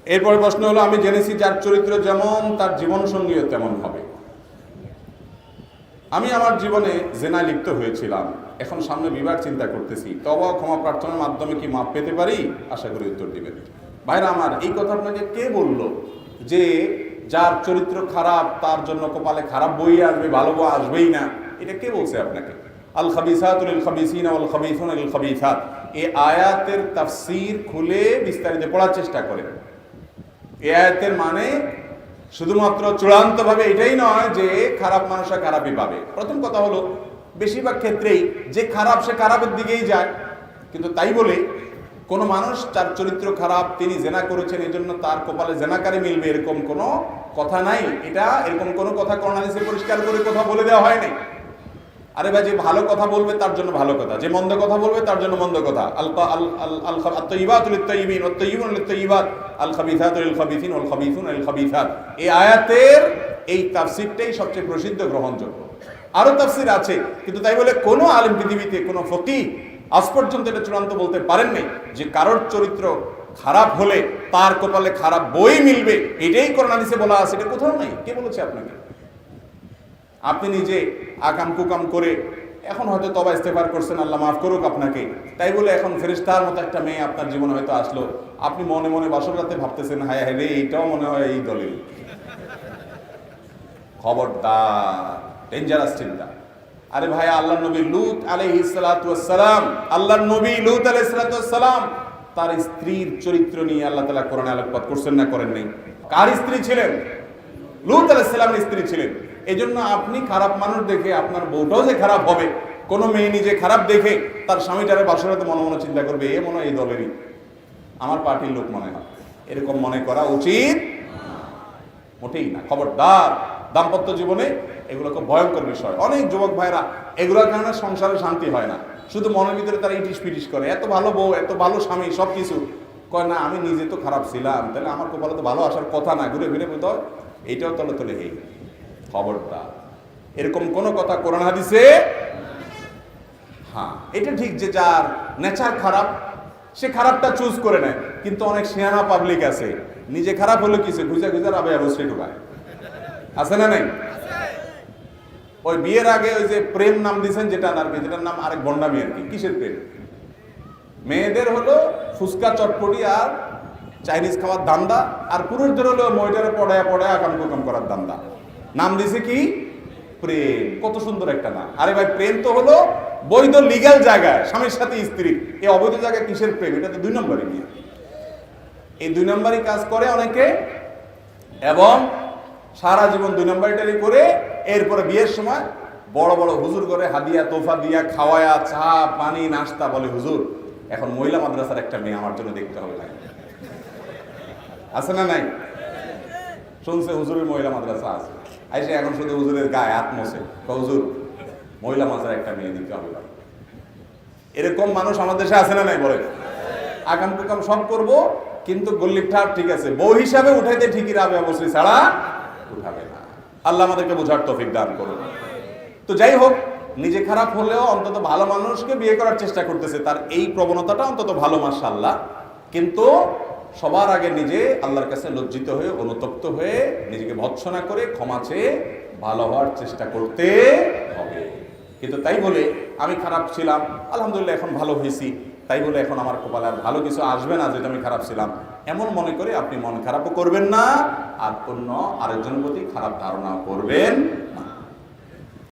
এরপরে প্রশ্ন হলো, আমি জেনেছি যার চরিত্র যেমন তার জীবনসঙ্গীও তেমন হবে। আমি আমার জীবনে জেনায় লিপ্ত হয়েছিলাম, এখন সামনে বিবাহ চিন্তা করতেছি, তওবা ও ক্ষমা প্রার্থনার মাধ্যমে কি মাপ পেতে পারি? আশা করি উত্তর দিবেন। ভাইরা আমার, এই কথা আপনাকে কে বলল যে যার চরিত্র খারাপ তার জন্য কপালে খারাপ বই আসবে, ভালো বই আসবেই না? এটা কে বলছে আপনাকে? আল খাবিসাতু লিল খাবিসিনা ওয়াল খাবিসুনা লিল খাবিসাত, এই আয়াতের তাফসীর খুলে বিস্তারিত পড়ার চেষ্টা করেন। এই আয়াতের মানে শুধুমাত্র চূড়ান্তভাবে এটাই নয় যে খারাপ মানুষরা খারাপই পাবে। প্রথম কথা হলো, বেশিরভাগ ক্ষেত্রেই যে খারাপ সে খারাপের দিকেই যায়, কিন্তু তাই বলে কোনো মানুষ যার চরিত্র খারাপ তিনি জেনা করেছেন এই জন্য তার কপালে জেনাকারী মিলবে এরকম কোনো কথা নাই। এটা এরকম কোনো কথা কোরআন হাদিসে পরিষ্কার করে কথা বলে দেওয়া হয় নাই। আরে ভাই, যে ভালো কথা বলবে তার জন্য ভালো কথা, যে মন্দ কথা বলবে তার জন্য মন্দ কথা। এই আয়াতের এই তাফসীরটাই সবচেয়ে প্রসিদ্ধ, গ্রহণযোগ্য। আরো তাফসীর আছে, কিন্তু তাই বলে কোনো আলেম পৃথিবীতে, কোনো ফকিহ আজ পর্যন্ত এটা চূড়ান্ত বলতে পারেন নাই যে কারোর চরিত্র খারাপ হলে তার কপালে খারাপ বই মিলবে। এটাই কোরআন হাদিসে বলা আছে, এটা কোথাও নাই। কে বলেছে আপনাকে? আপনি নিজে আকাম কুকাম করে এখন হয়তো তবা ইস্তেগফার করছেন, আল্লাহ মাফ করুক আপনাকে, তাই বলে এখন ফেরেশতার মতো একটা মেয়ে আপনার জীবনে হয়তো আসলো, আপনি মনে মনে বাসর রাতে ভাবতেছেন, হায় হায় রে, এইটাও মনে হয় এই দলিল। খবরদার, ডেঞ্জারাস চিন্তা। আরে ভাই, আল্লাহর নবী লূত আলাইহিস সালাতু ওয়াস সালাম, আল্লাহর নবী লূত আলাইহিস সালাতু ওয়াস সালাম, তার স্ত্রীর চরিত্র নিয়ে আল্লাহ তাআলা কোরআনে আলোকপাত করছেন না করেন নাই? কার স্ত্রী ছিলেন? লূত আলাইহিস সালামের স্ত্রী ছিলেন। এজন্য আপনি খারাপ মানুষ দেখে আপনার বউটাও যে খারাপ হবে, কোনো মেয়ে নিজে খারাপ দেখে তার স্বামীটারে বাসরাতে মনে মনে চিন্তা করবে, এ মনে হয় এই দলেরই, আমার পার্টির লোক মনে হয়, এরকম মনে করা উচিত মোটেই না। খবরদার, দাম্পত্য জীবনে এগুলো খুব ভয়ঙ্কর বিষয়। অনেক যুবক ভাইরা এগুলোর কারণে সংসারে শান্তি হয় না, শুধু মনের ভিতরে তারা ইটিস পিটিস করে, এত ভালো বউ, এত ভালো স্বামী, সব কিছু কয় না আমি নিজে তো খারাপ ছিলাম, তাহলে আমার কপালে তো ভালো আসার কথা না, ঘুরে ফিরে বলতে এইটাও তলে তলে হেই। খবরদার, এরকম কোন কথা কোরআন হাদিসে। হ্যাঁ, এটা ঠিক যে যার নেচার খারাপ সে খারাপটা চুজ করে নেয়, কিন্তু অনেক শিয়ানা পাবলিক আছে নিজে খারাপ হলো কিছু খুঁজে খুঁজে রাবে অবশ্যই ঢুকায়, আছে না নাই? ওই বিয়ের আগে ওই যে প্রেম নাম দিয়েছেন যেটা আর কি, যেটার নাম আরেক বন্ডামি আর কি। কিসের প্রেম? মেয়েদের হলো ফুচকা চটপটি আর চাইনিজ খাওয়ার দান্দা, আর পুরুষদের হলো মহিলারা পড়ায় পড়ায় আকাম কুকাম করার দান্দা। নাম দিছে কি? প্রেম। কত সুন্দর একটা নাম। আরে ভাই, প্রেম তো হলো বৈধ লিগ্যাল জায়গায় স্বামীর সাথে স্ত্রী, এই অবৈধ জায়গায় কিসের প্রেম? এটা তো 2 নম্বরই নিয়ে, এই 2 নম্বরই কাজ করে অনেকে, এবং সারা জীবন 2 নম্বরটারই করে। এরপরে বিয়ের সময় বড় বড় হুজুর করে হাদিয়া তোফা দিয়া খাওয়ায়া, চা পানি নাস্তা, বলে হুজুর এখন মহিলা মাদ্রাসার একটা মেয়ে আমার জন্য দেখতে হবে না। আছে না নাই? শুনছে হুজুরের মহিলা মাদ্রাসা আছে, আইসে এখন শুধু হুজুরের গায়ে হাত মোছে, হুজুর মহিলা মাদ্রাসার একটা মেয়ে দিতে হবে। এরকম মানুষ আমাদের দেশে আছে না নাই? বলে আকাম কুকাম সব করবো, কিন্তু গল্লির ঠাপ ঠিক আছে, বউ হিসাবে উঠাইতে ঠিকই রাবে অবশ্যই, ছাড়া উঠাবে না। আল্লাহ আমাদেরকে বোঝার তৌফিক দান করুন। তো যাই হোক, নিজে খারাপ হলেও অন্তত ভালো মানুষকে বিয়ে করার চেষ্টা করতেছে, তার এই প্রবণতাটা অন্তত ভালো, মাশাআল্লাহ। কিন্তু সবার আগে নিজে আল্লাহর কাছে লজ্জিত হয়ে, অনুতপ্ত হয়ে, নিজেকে ভৎসনা করে ক্ষমা চেয়ে ভালো হওয়ার চেষ্টা করতে হবে। কিন্তু তাই বলে আমি খারাপ ছিলাম, আলহামদুলিল্লাহ এখন ভালো হয়েছি, তাই বলে এখন আমার কপালে আর ভালো কিছু আসবে না যেটা আমি খারাপ ছিলাম, এমন মনে করে আপনি মন খারাপও করবেন না, আর অন্য আরেকজনের প্রতি খারাপ ধারণা করবেন না।